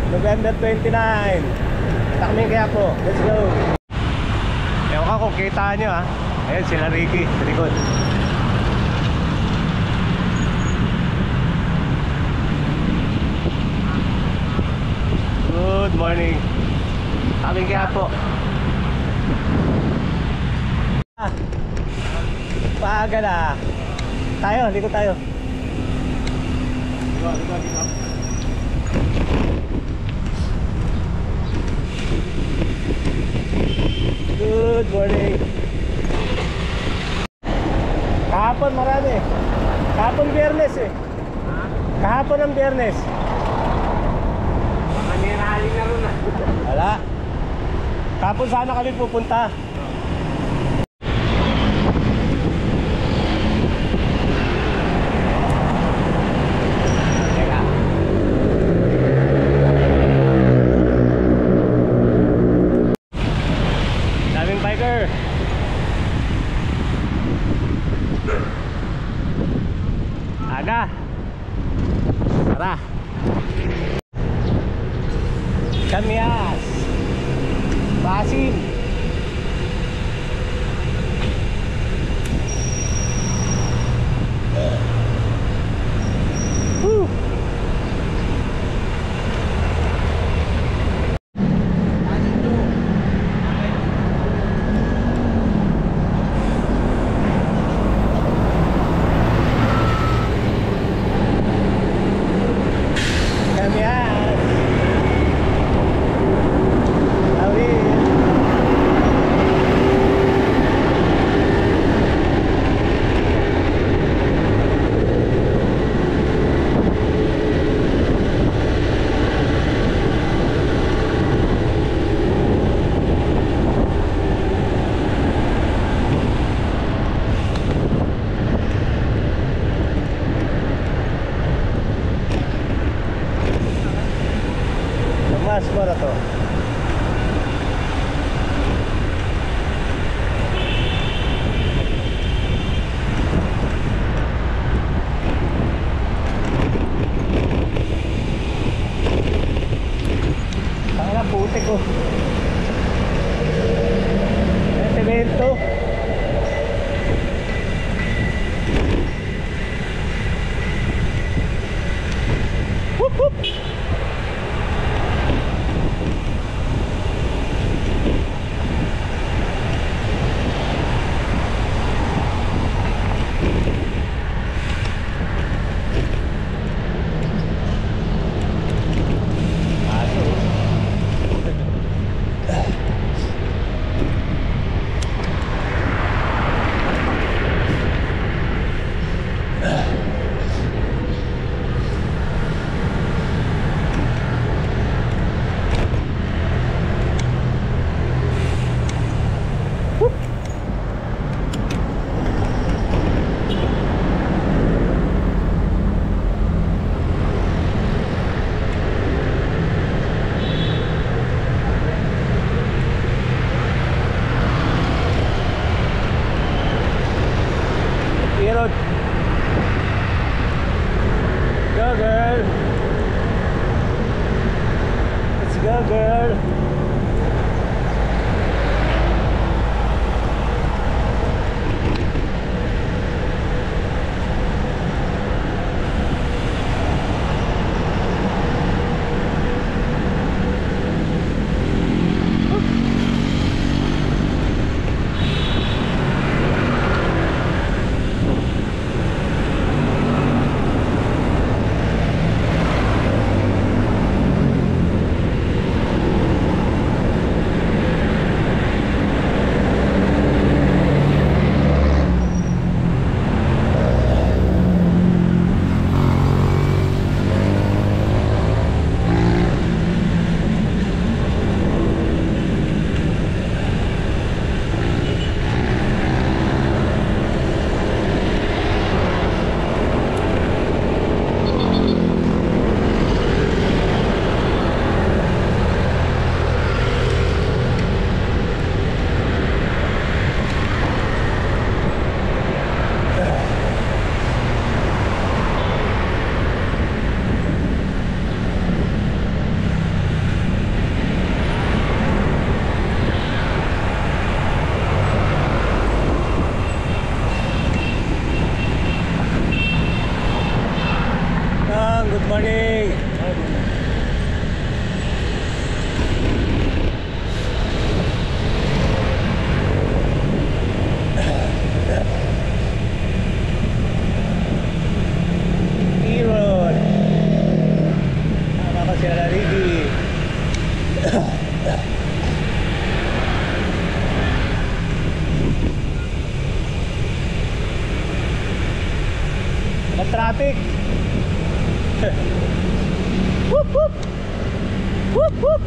November 29. Kita kami kaya po. Let's go. Ewan ka kung kita nyo ha. Ayan sila Ricky sa likod. Good morning. Kami kaya po. Paaga na. Tayo, likod tayo. Dito. Good morning. Kahapon marami. Kahapon Biyernes eh. Kahapon ang Biyernes. Baka niraling na rin na. Wala. Kahapon sana kami pupunta. Aga. Tara. Kamyas. Basin. Mas para to. Tanga putik ko. Semento. Hup hup. Go girl. Let's go girl. traffic. Whoop whoop. Whoop whoop.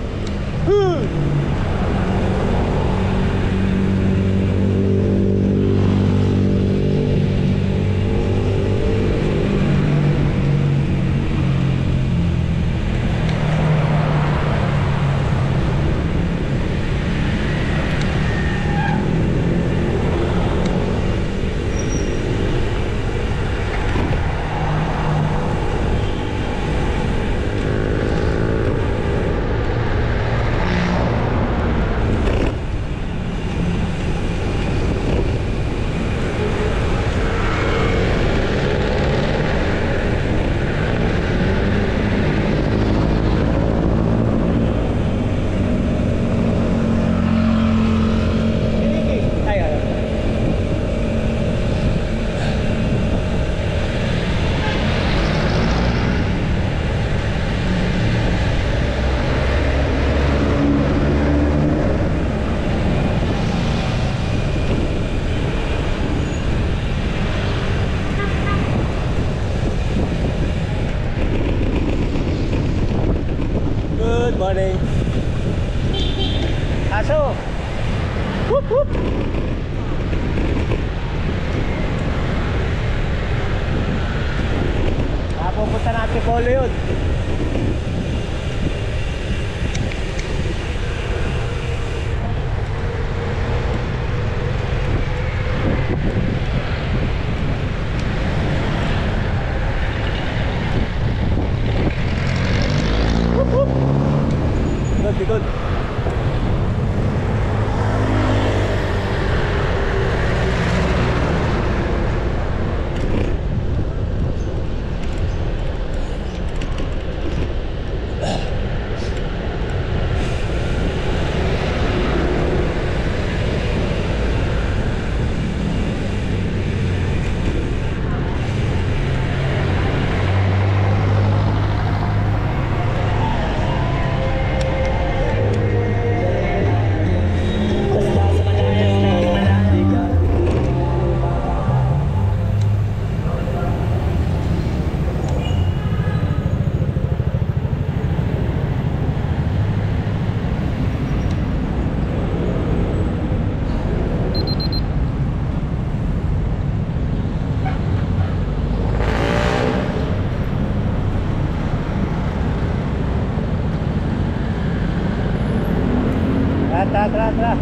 Good morning. Aso. Whoop whoop. Pupunta natin Polo yun. Good. Tara.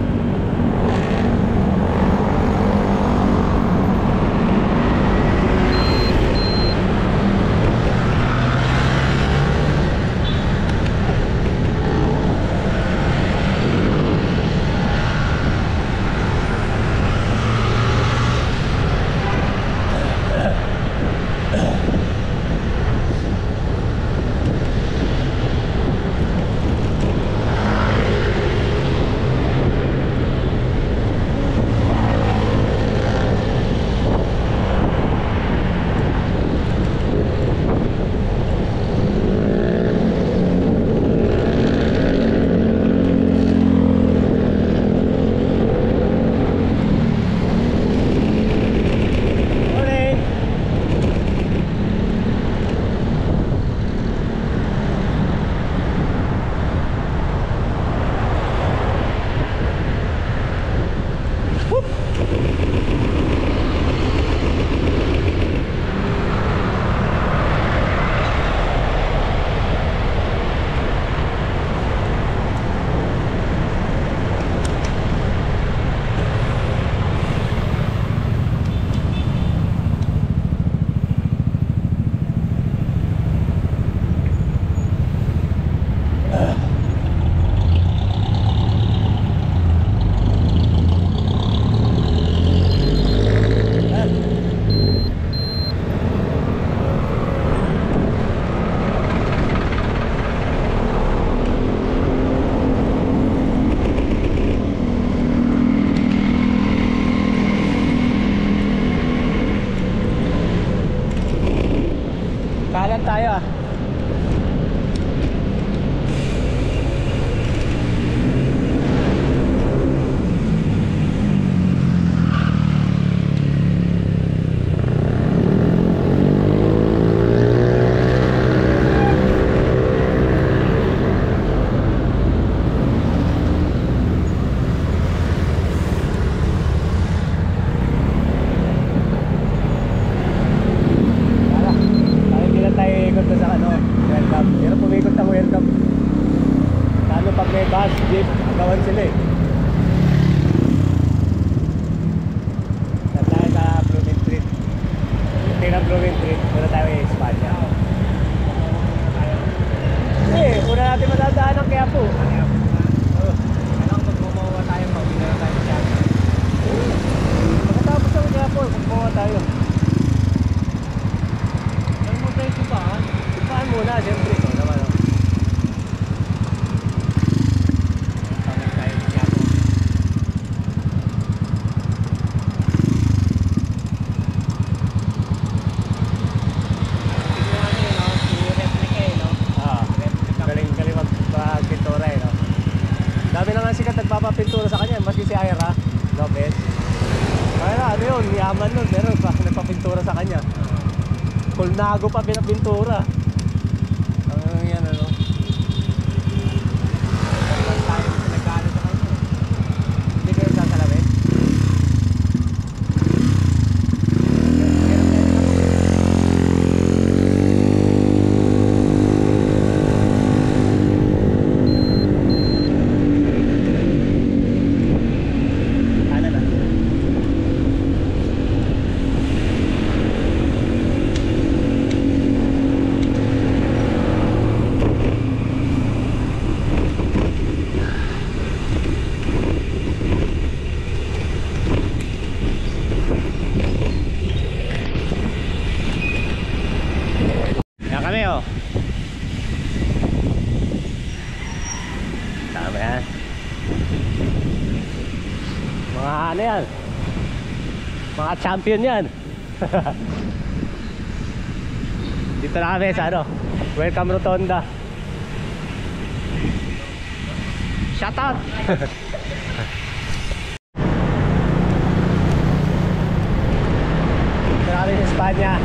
Kanan tayo ah. sila eh. Tayo sa Blooming Street. Tingnan Blooming Street, muna tayo yung Espanya. Una natin madadaan ng Quiapo. Kailangan magmamawa tayo, mawila na tayo sa Quiapo. Pagkatapos ng Quiapo, magmawa tayo. Ano mo tayo subaan? Sipaan muna, siyempre. So, naman, no? Tawag tayo sa Quiapo. Tignan natin, no? Si replica eh, no? Galing magpapintura eh, no? Dami na nga sikat nagpapapintura sa kanya, maski si Ira Lopez. Ira, ano yun, yaman nun, pero nagpapintura sa kanya. Kulnago pa pinapintura. Ano yan, ano? Tawag tayo sa nagkano sa kanya. Hindi kayo sasalamin? Ano na? Yan kami oh. Tama yan. Mga ano yan? Mga champion yan. Dito na kami sa ano, Welcome Rotonda. Shout out. Dito na kami sa Espanya.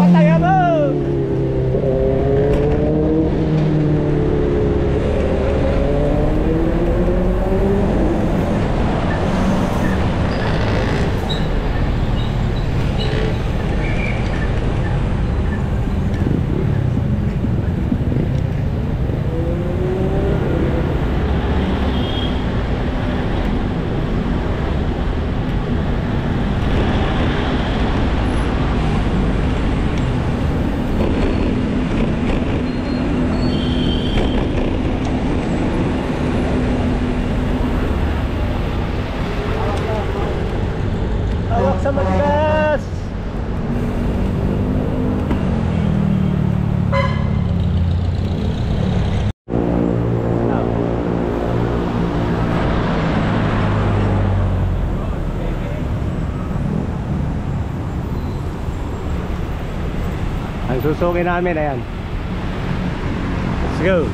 Patay mo! Hawak sa matigas! Ang susukin namin, ayan. Let's go!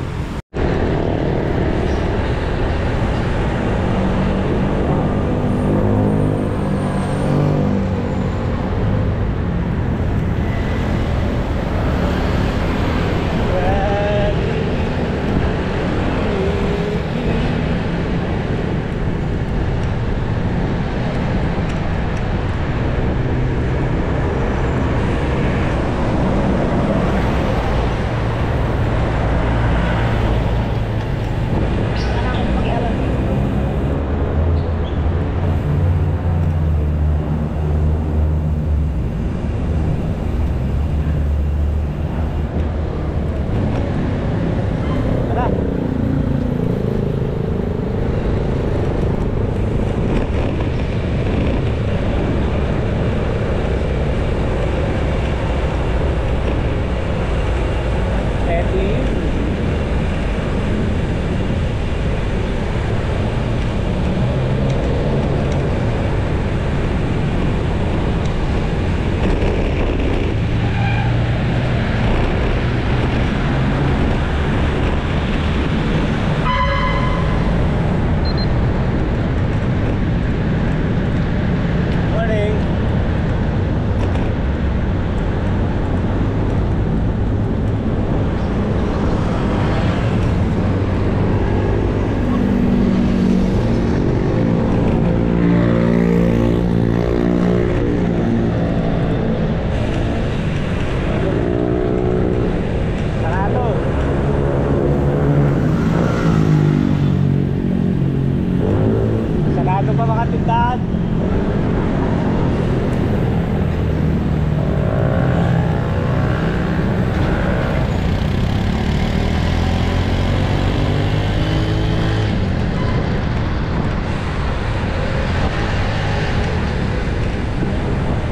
Ano pa mga tindahan?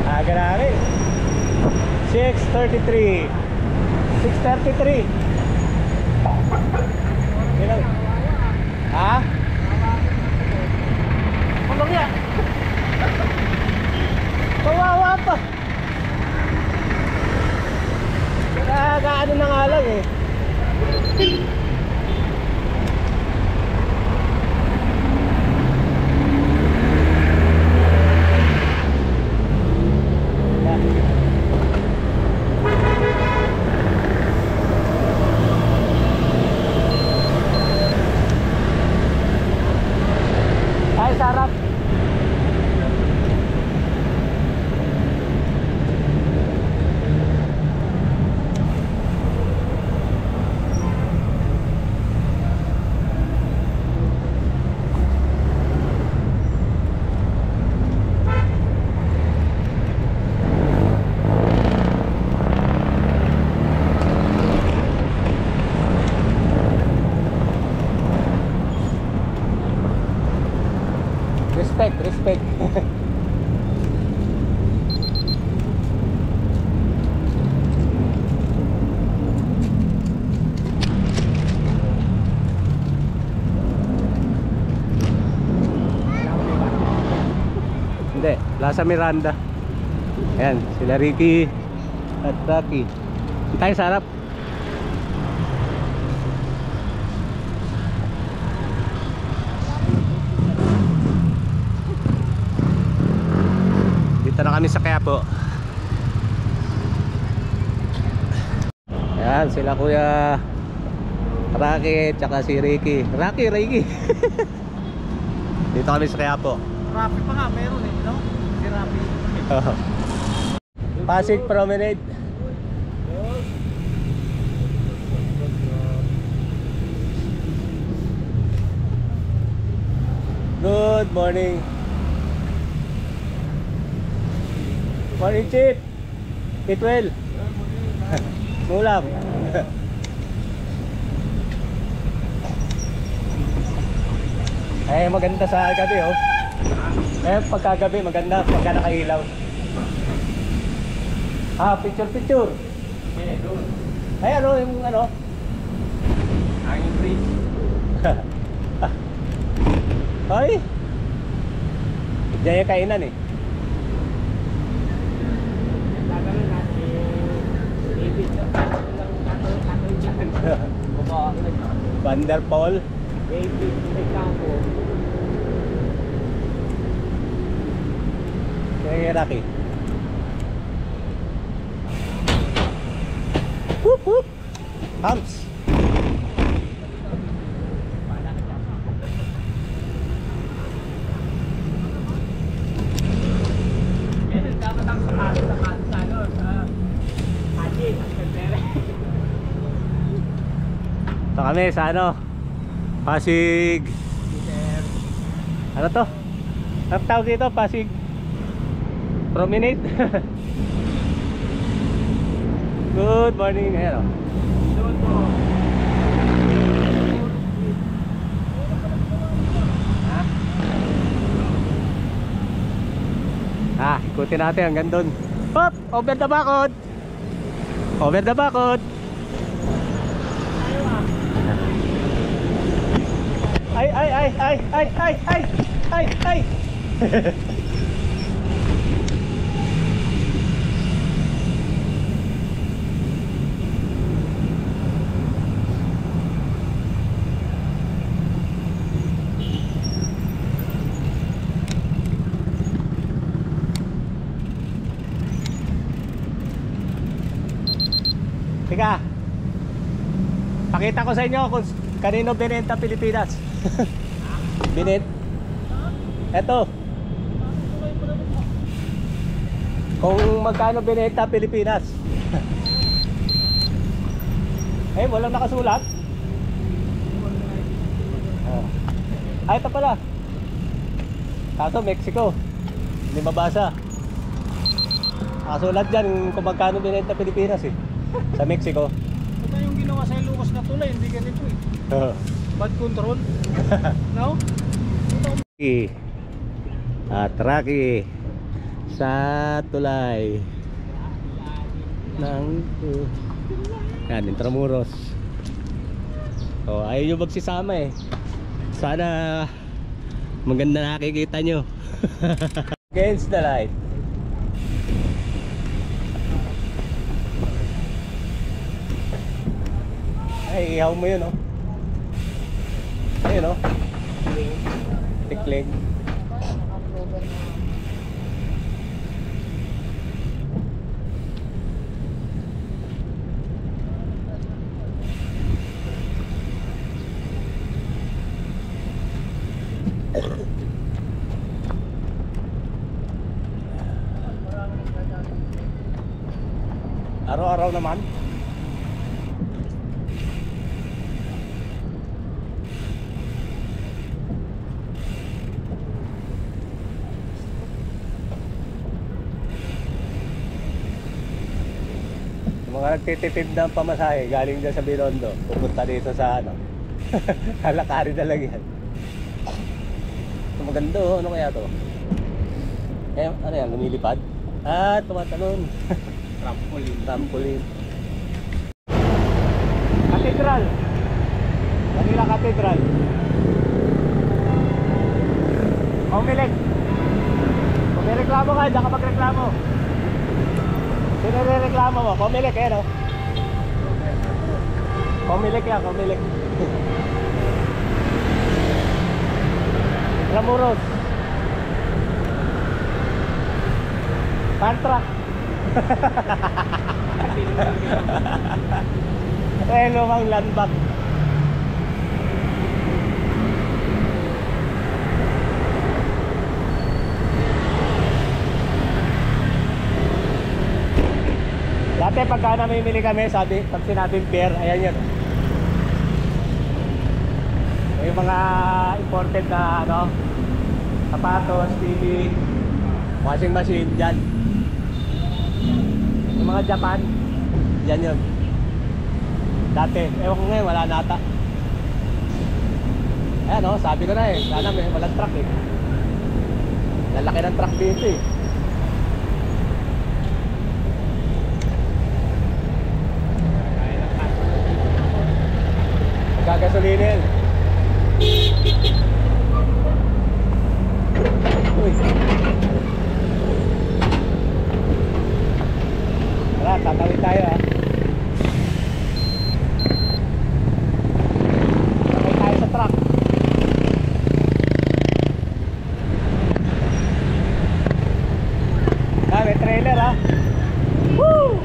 Aga namin 6:33 6:33 Ilang? Ha? Kulong yan. Kawawa pa. Nakakaano na nga lang eh. Ay, sarap. Respect. Hindi, Plaza Miranda. Ayan, sila Ricky at Rocky. Tayo sa harap. Dito na kami sa Quiapo. Ayan, sila Kuya Rocky tsaka si Ricky. Ricky. Dito kami sa Quiapo. Rappi pa nga, meron eh, no? Si Rappi. Pasig Promenade. Good morning. Morning, Chief. Eat well. Mulam. Eh, maganda sa gabi, oh. Eh, pagkagabi, maganda pagka nakailaw. Picture. Ay, ano, yung ano? Hanging bridge. Ay! Diyan yung kainan eh. Gagawin natin David ng katoy dyan. Baba ako na. Vanderpool. David, may kampo. Kaya Rocky. Whoop whoop. Humps. Dapat ang sa ano, sa Haji, Sendere. Ito kami sa ano? Pasig. Ano to? Ang tawag dito? Pasig Promenade. Good morning. Ayan o. Doon po. Ikutin natin hanggang doon. Hop! Over the bakod! Over the bakod! Ay! Teka, pakita ko sa inyo kung kanino binenta Pilipinas. Eto. Kung magkano binenta Pilipinas. Eh, walang nakasulat. Ay, ito pala. Kaso Mexico. Hindi mabasa. Nakasulat dyan kung magkano binenta Pilipinas eh. Sa Mexico. Ito yung ginawa sa Lucas na tulay, hindi ganito eh. Bad control. No? At Rocky sa tulay ng yan, Intramuros. Oh, ayaw nyo magsisama eh. Sana maganda nakikita nyo. Against the light. Ay, ihaw mo yun, oh. Ayun, oh. Tikling. Araw-araw naman. Mga nagtitipid ng pamasahe galing dyan sa Binondo, pupunta dito sa ano. Kalakari na lang yan. Ito maganda, oh. Ano kaya to? Eh, ano yan? Lumilipad? Ah, tumatalon. Trampoline. Trampoline. Cathedral. Manila Cathedral. Comelec. Kung may reklamo ka, diyan ka magreklamo. Sino reklamo mo? Comelec, eh, no? Comelec lang, Comelec. Intramuros. Contract. Eh, lumang landmark. Dati pagka namimili kami, sabi, pag sinabing beer, ayan yun. Yung mga imported na ano, sapatos, TV, washing machine, dyan. Yung mga Japan, dyan yun. Dati, ewan ko ngayon, wala nata. Ayan o, sabi ko na eh, sana may walang truck eh. Lalaki ng truck dito eh. Gagasolinin. Uy. Tara, tatawid tayo ah. Tatawid tayo sa truck. Ah, may trailer ah. Woo!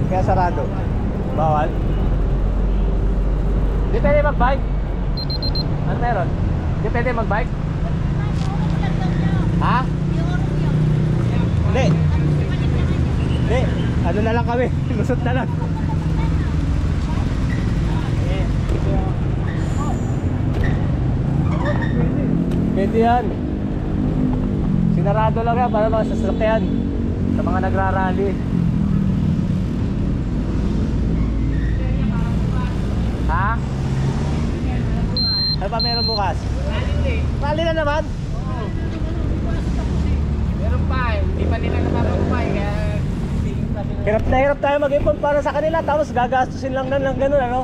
Kaya sarado. Bawal. Di pwede mag-bike? Ano meron? Di pwede mag-bike? Ha? Hindi. Hindi. Ano na lang kami? Lusot na lang. Pwede yan. Sinarado lang yan para mga sasakyan sa mga nagrarally. Ha? Ano pa meron bukas? Rally na naman? Oo. Meron pa eh. Hindi pa nila namarupay kaya Hirap na hirap tayo mag-ipon para sa kanila, tapos gagastusin lang ng ganun, ano?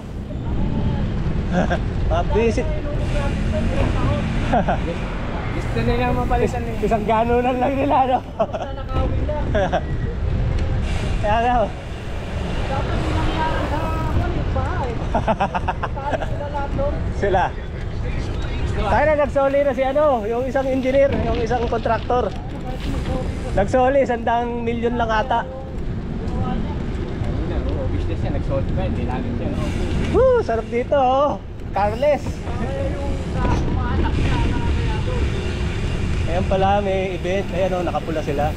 Visit. gusto nila mapalitan eh. Isang ganunan lang nila, no? Basta nakawin na. Kaya nga, Dapat yung nangyari sa bahay. Kali sila lahat doon. sila. Tayo na nagsoli na si ano, yung isang engineer, yung isang kontraktor. Nagsoli, 100 milyon lang ata. siya, nag-short bed, nilalim siya. No? Woo! Sarap dito oh! Carless! Yung sa mga anak niya, kaya doon. Ayan pala, may event. Ayan oh, nakapula sila.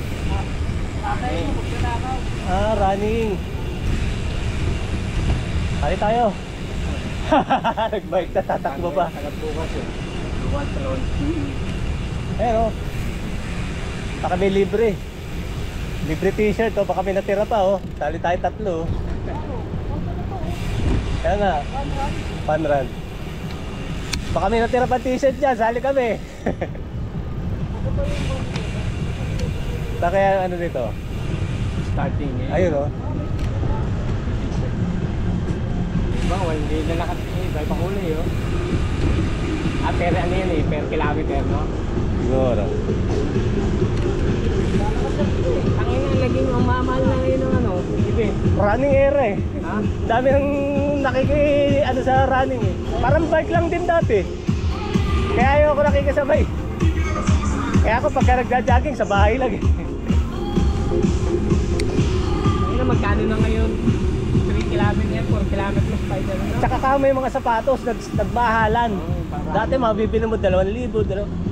Tatay mo, magkanakaw. Ah, running. Kali tayo. Nagbike na, tatakbo pa. Bukas yun. Bukas sa loan. Ayan oh. Baka may libre. Libre t-shirt oh, baka may natira pa oh. Sali tayo tatlo oh. Kaya nga, fun run. Baka may natira pa t-shirt dyan, sali kami. Baka ano dito? Starting eh. Ayun oh. Diba, hindi na lakas eh. Iba pang huli oh. Ah, per ano yan eh, per kilometer no? Siguro. Ang ina, naging mamahal na ngayon ng ano, ibe. Running era eh. Ha? Dami nang ano sa running eh. Parang bike lang din dati. Kaya ayoko nakikisabay. Kaya ako pagka nagja-jogging sa bahay lang eh. Ano, magkano na ngayon? 3 kilometers yan, 4 kilometers, 5 kilometers. Tsaka kamo yung mga sapatos, nagmahalan. Dati mabibili mo 2,000,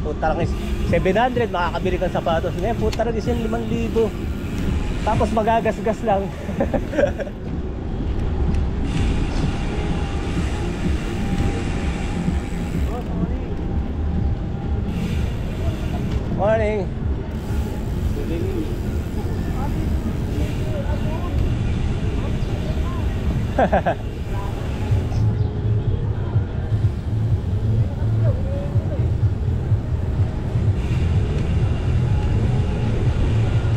puta lang 700, makakabili kang sapatos. Ngayon, puta lang isang 5,000. Tapos magagasgas lang. Morning.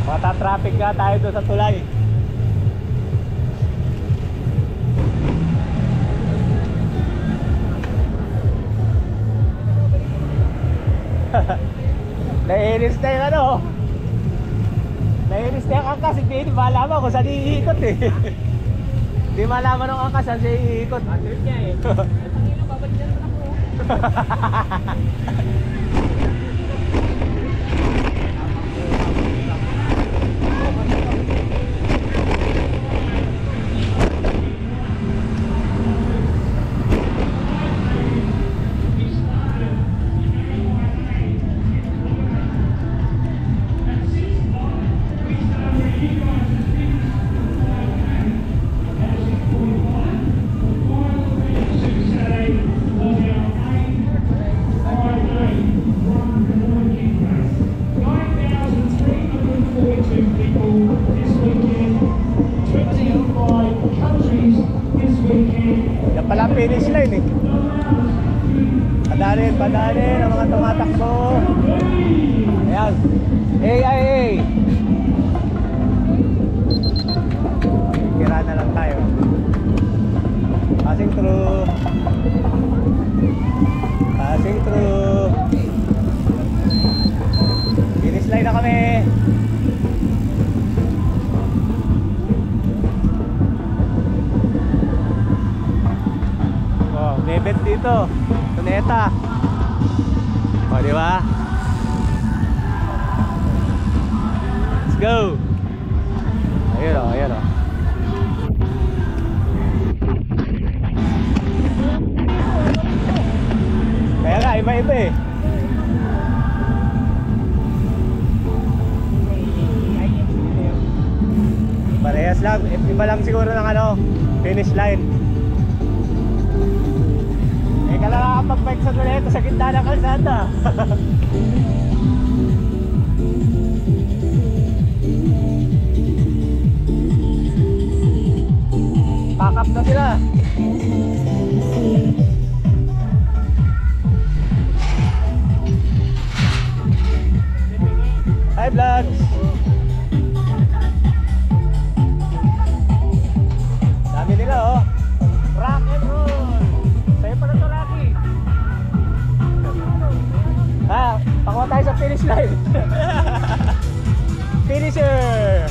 Mata-traffic nga tayo doon sa tulay. Naiinis na yung ano. Naiinis na yung angkas. Hindi malaman kung saan iikot eh. Hindi malaman ng angkas saan siya iikot. Trip niya eh. Ang ilo, babalikan na ako. Yan pala ang finish line eh. Padanin ang mga tumatakbo. Ayan. AIA. Kira na lang tayo. Passing through. Passing through. Finish line na kami. May event dito, Cuneta. O, di ba? Let's go. Ayun o, ayun o. Kaya nga, iba-iba eh. Parehas lang, iba lang siguro ng ano, finish line. Ika lang nakapag-bike sa Cuneta sa gitna ng kalsada. Pack up na sila. Hi vlogs. Dami nila oh. Rock and roll. Sa'yo pa na to, Rocky. Ha, pakuha tayo sa finish line. Finisher.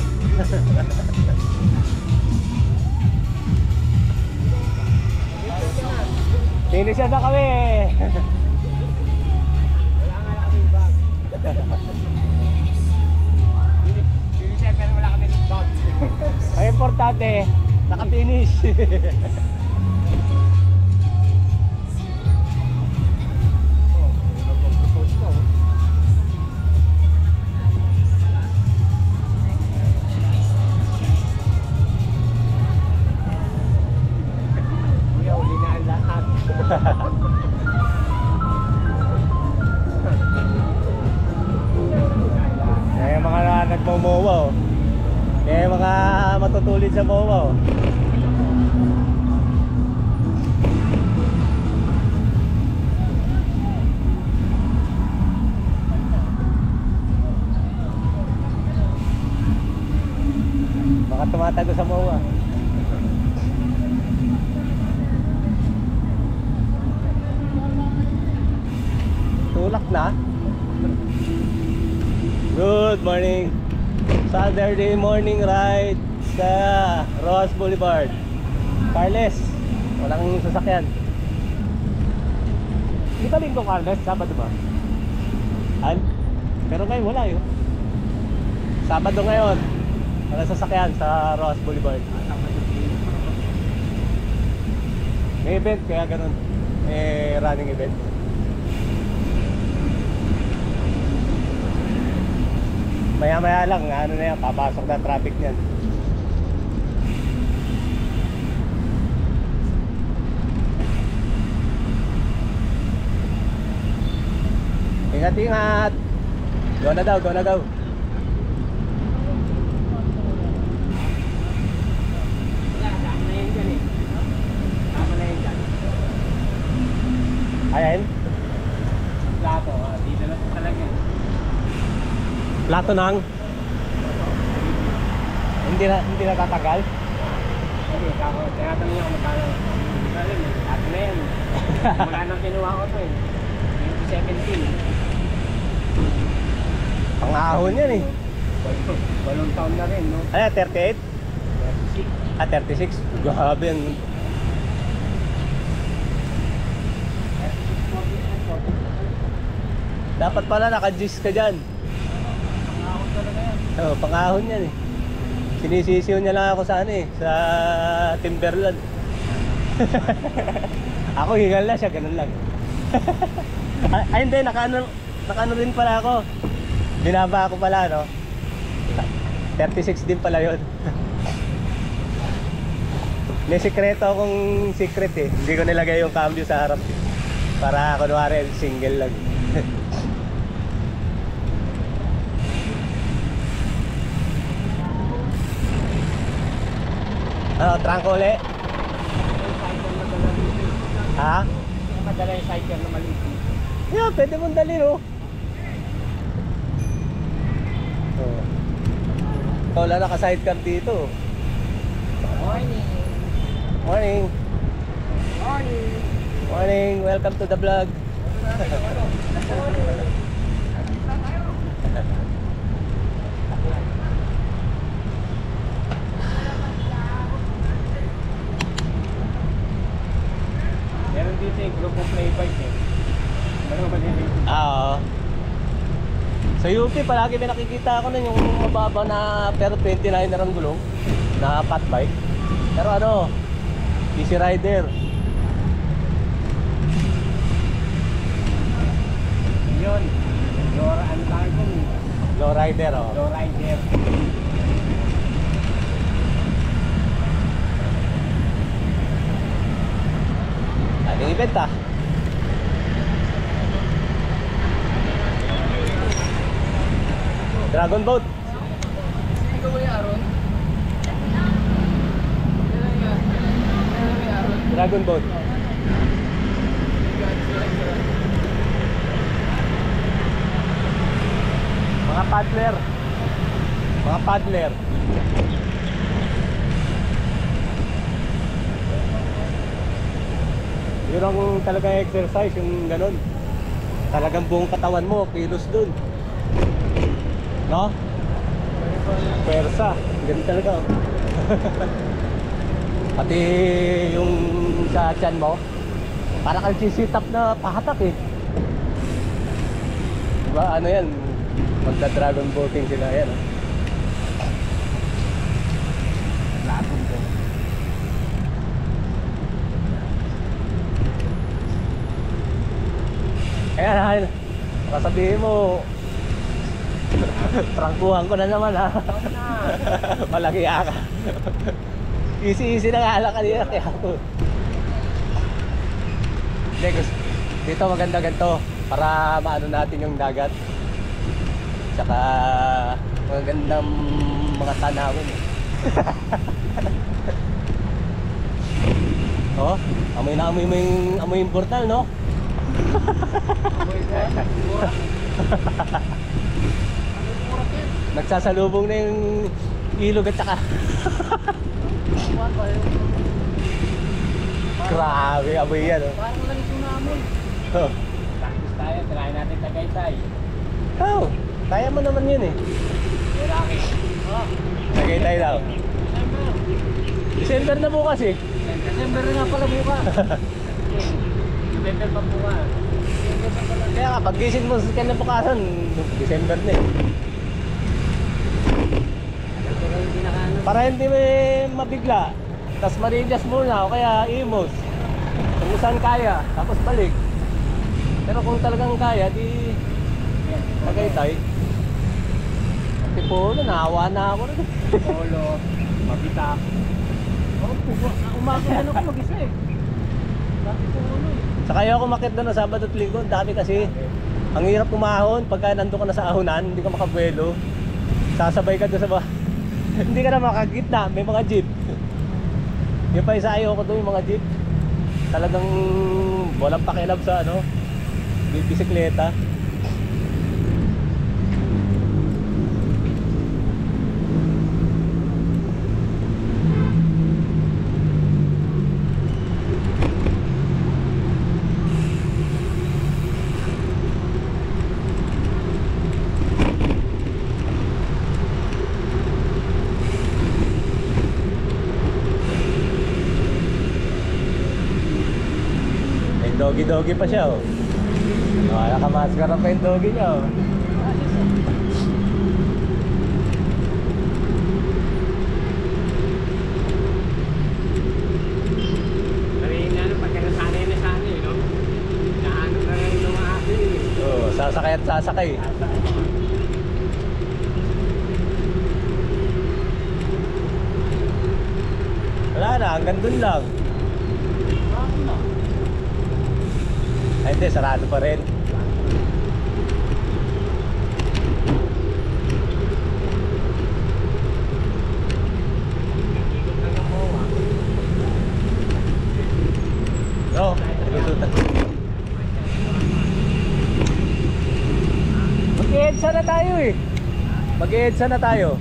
Finisher na kami. Wala nga na kami bag. Finisher pero wala kami bag. Ang importante, Naka-finish. Kuya, uli na ang lahat. May mga nagmo-mowa oh. May mga matutulid sa mowa oh. Baka tumatago sa mowa. Tulak na. Good morning. Saturday morning ride sa Rojas Boulevard. Carles, walang sasakyan. Hindi ba linggo, Carlos? Sabado ba? Pero ngayon wala yun. Sabado ngayon. Walang sasakyan sa Rojas Boulevard. May event kaya ganun. May running event. Maya-maya lang, ano na yan, papasok na traffic niyan. Ingat-ingat! Go na daw, go na daw. Wala, tama na yun dyan eh. Tama na yun dyan. Ayan, Plato, dito na talaga. plato nang. Hindi na tatagal. Hindi, ako, tinatanong niya kung magkano. Hindi ko alam eh, plato na yan. Mula nang kinuha ko to eh. 2017. Pang-ahon yan eh. Walong taon na rin, no? Ano, 38? 36. Ah, 36? Grabe yan. Dapat pala naka-gis ka dyan. Pangahon talaga yan. Oo, pang-ahon yan eh. Sinisisiw niya lang ako sa ano eh, sa Timberland. Ako hingal na siya, ganun lang. Ay hindi, nakaano rin pala ako. Binaba ako pala, no? 36 din pala yun. May sikreto akong secret eh. Hindi ko nilagay yung cambio sa harap. Para kunwari single lang. Ano, trangko uli? Ha? Madala yung cycle na maliit. Yeah, pwede mong dalhin oh. Oh. Ikaw lang naka-sidecar dito. Morning! Morning. Morning! Morning. Welcome to the vlog. Meron dito yung group of playbike eh. Meron maliliit. Oo. Sa UP, palagi may nakikita ako nun yung mababa na pero 29 na rin gulong na fat bike. Pero ano, Easy Rider. Yun. Dora, ano tawag yun? Low rider oh. Low rider. Ano yung event ah? Dragon Boat. Ikaw ba yung Aaron? Dragon Boat. Mga paddler. Mga paddler. Yun ang talaga exercise, yung ganun. Talagang buong katawan mo, kilos dun. No? Pwersa. Ganun talaga. Oh. Pati yung sa tiyan mo, parang kang sit up na pahatak eh. Diba ano yan? Magda-dragon boating sila yan. Oh. Dragon Boat. na. Baka sabihin mo, prangkuhan ko na naman ha. Malaki ka. Easy na nga lang kanina kaya ako. Hindi, dito maganda ganito para maano natin yung dagat. Tsaka magandang mga tanawin. Oh, amoy na amoy yung portal, no? Nagsasalubong na yung ilog at saka grabe, amoy yan, oh. Parang lang ito na amoy. Oh. Practice tayo, try natin Tagaytay. Oh, kaya mo naman yun eh. Iraki. Oh, Tagaytay daw. December. December na bukas eh. December na nga pala bukas. December pa bukas. Kaya kapag gising mo sa kinabukasan, December na eh. Para hindi may mabigla, tas marilyas muna o kaya imos kung saan kaya, tapos balik. Pero kung talagang kaya, di Tagaytay. Tipolo, naawa na ako rin. Polo, mabitak. Umaga na ako mag-isa eh. Bakit po ano eh? Saka ayaw ako makit doon na Sabado at Linggo, dami kasi. Ang hirap kumahon, pagka nandun ka na sa ahonan, hindi ka makabuelo. Sasabay ka doon sa hindi ka na makagitna, may mga jeep. Yung pa isa ayaw ko doon, yung mga jeep. Talagang walang pakialam sa ano, bisikleta. Doggy pa siya, oh. Oh, nakamaskara pa yung doggy niya, oh. Pagkanasanay na sana eh, no? Naano na rin yung mga akin eh. Oh, sasakay at sasakay. Wala na, hanggang dun lang. Ay, hindi, sarado pa rin. No, lusutan. Mag-EDSA na tayo eh. Mag-EDSA na tayo.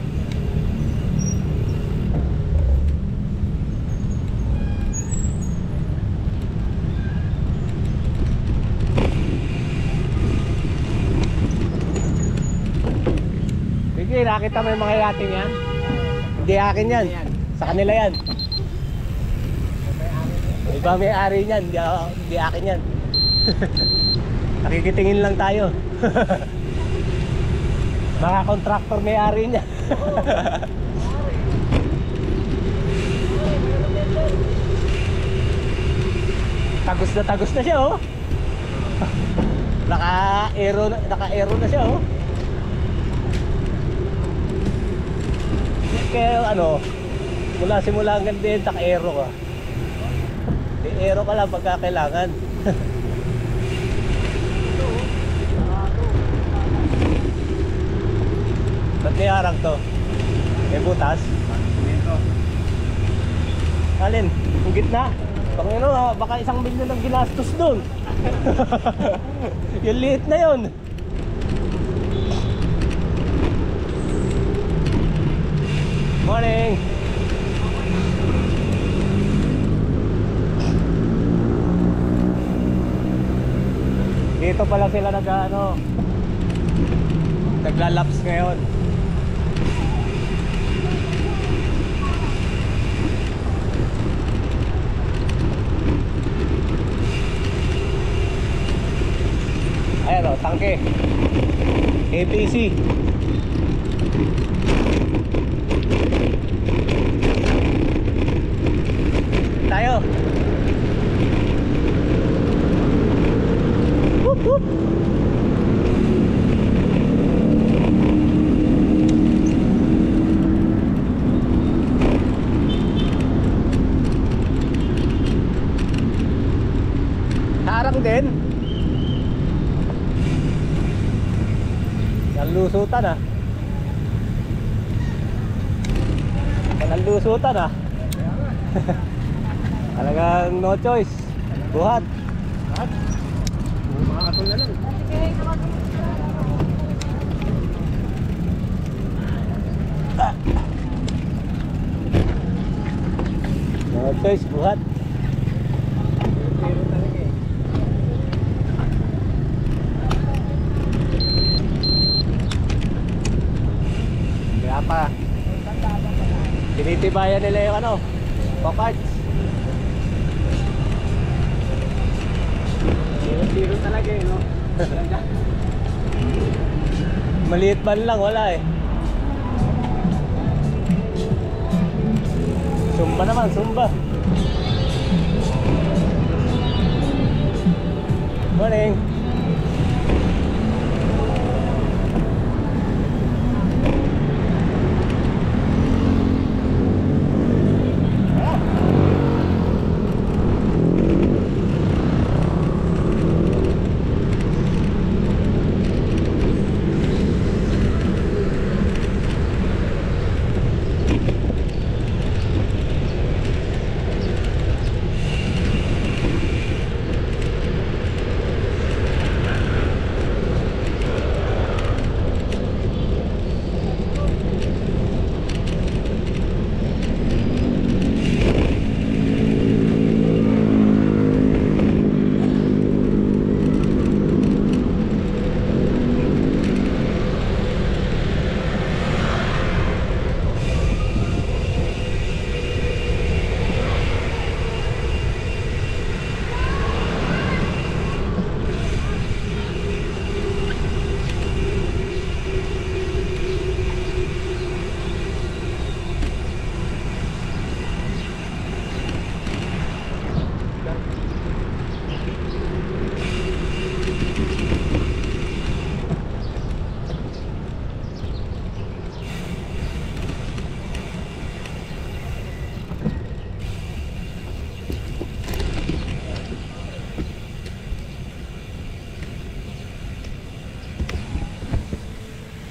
Sige, nakita mo yung mga yating yan? Hindi akin yan. Sa kanila yan. Iba may-ari niyan, hindi akin yan. Nakikitingin lang tayo. Mga contractor may-ari niya. Tagos na siya, oh. Naka-aero na siya, oh. Kaya ano, simula hanggang din, naka-aero ka. I-aero ka lang pagka kailangan. Ba't may harang to? May butas? Alin? Yung gitna? Panginoon, baka 1 milyon ang ginastos dun. Yung liit na yun. Morning! Dito pala sila nagla-laps ngayon. Ayan o, tangke APC. Tayo. Whoop whoop. Sarado din. Nalusutan ah. Nalusutan ah. Talagang no choice. Buhat. Lahat. Mga katol na lang. No choice, buhat. Pero talaga eh. Kaya pa. Tinitibayan nila yung ano, pockets. Zero talaga eh, no? Maliit man lang, wala eh. Sumba naman, sumba. Morning.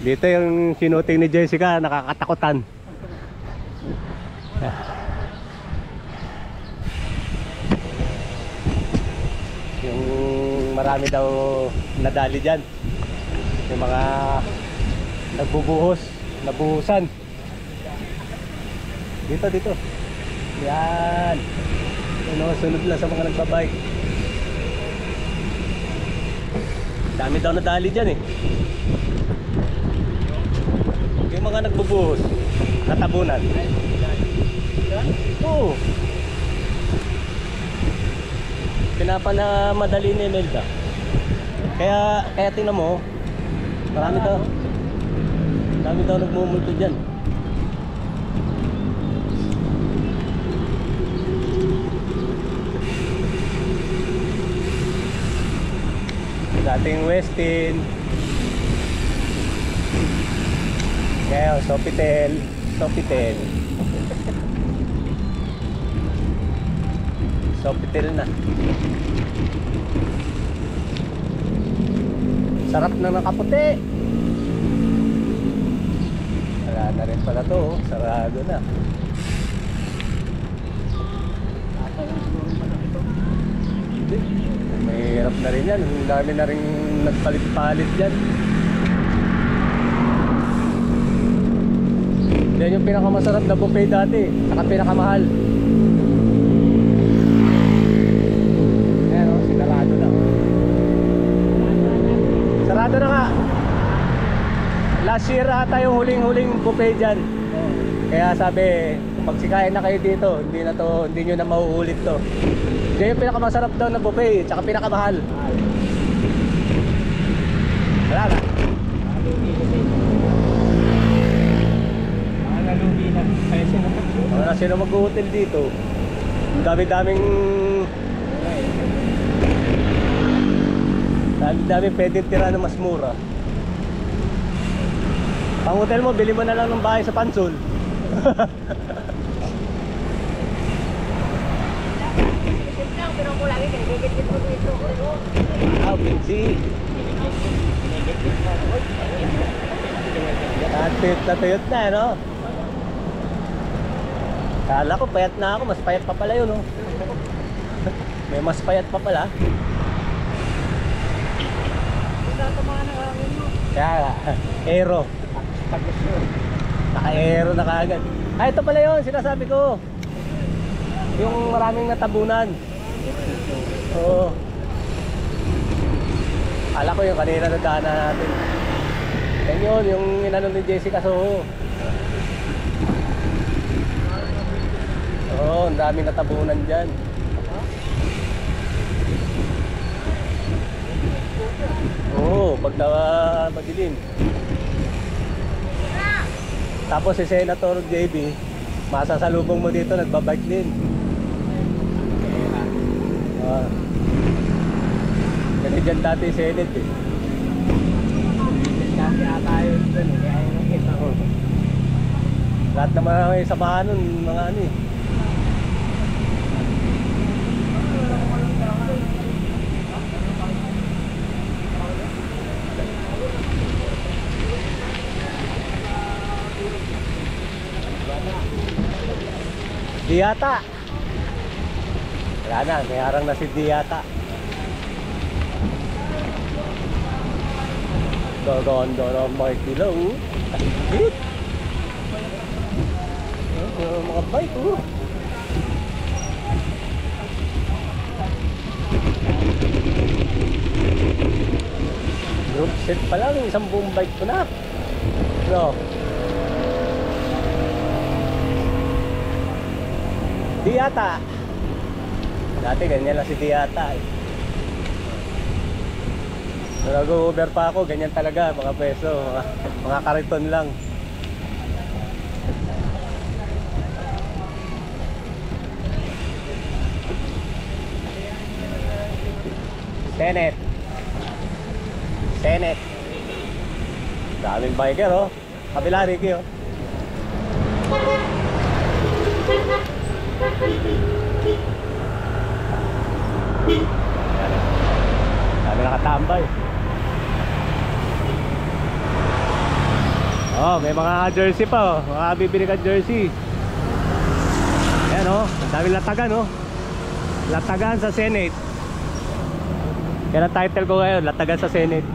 Dito yung sinuting ni Jessica, nakakatakutan. Yung marami daw nadali dyan. Yung mga nagbubuhos, nabuhusan. Dito, dito. Yan. Ano, sunod lang sa mga nagbabike. Dami daw nadali dyan eh. Yung mga nagbubuhos, natabunan. Oo. Pinapanamadali ni Imelda. Kaya tingnan mo, marami daw nagmumulto dyan. Dating Westin. Kaya Sofitel na. Sarap na nakaputi. Wala na rin pala to, sarado na. Mahirap na rin yan, ang dami na rin nagpalit-palit dyan. Yan yung pinakamasarap na buffet dati, saka pinakamahal. Ayan o, sinarado na. Sarado na nga. Last year ata yung huling-huling buffet dyan. Kaya sabi, pag sikain na kayo dito, hindi nyo na mauulit to. Yan yung pinakamasarap daw na buffet, saka pinakamahal. Wala ka? Wala sino mag-hotel dito. Dami-daming pwedeng tira na mas mura. Pang hotel mo, bili mo na lang ng bahay sa Pansol. tinong ko lagi, kinigigit mo dito. Ah, pinsi. Natuyot na, no? Kala ko payat na ako, mas payat pa pala yun, no? May mas payat pa pala. Kaya, aero. Naka-aero na kaagad. Ah, ito pala yun, sinasabi ko. Yung maraming natabunan. Oo. Kala ko yung kanina na daanan natin. Yan yun, yung inano ni Jessica Soho. Oo, ang daming natabunan dyan. Oo, pag madilim. Tapos si Senator JB, masasalubong mo dito, nagbabike din. Ganun dyan dati Senate eh. Dati ata yun dun eh. Kaya yung nakita ko. Lahat naman may samahan nun, mga ano eh. Diyata. Wala na, may harang na si Diyata. Gaganda na may kilo. Hit! Mga bike, oh. Group set pa lang, isang buong bike ko na. No. Diyata. Dati ganyan lang si Diyata eh. Nag-over pa ako, ganyan talaga mga peso, mga kariton lang. Senate. Senate. Daming biker oh. Kabila Ricky oh. Dami nakatambay. Oh, may mga jersey pa oh. Mga bibili ka jersey. Ayan oh, ang dami latagan oh. Latagan sa Senate. Kaya title ko ngayon, latagan sa Senate.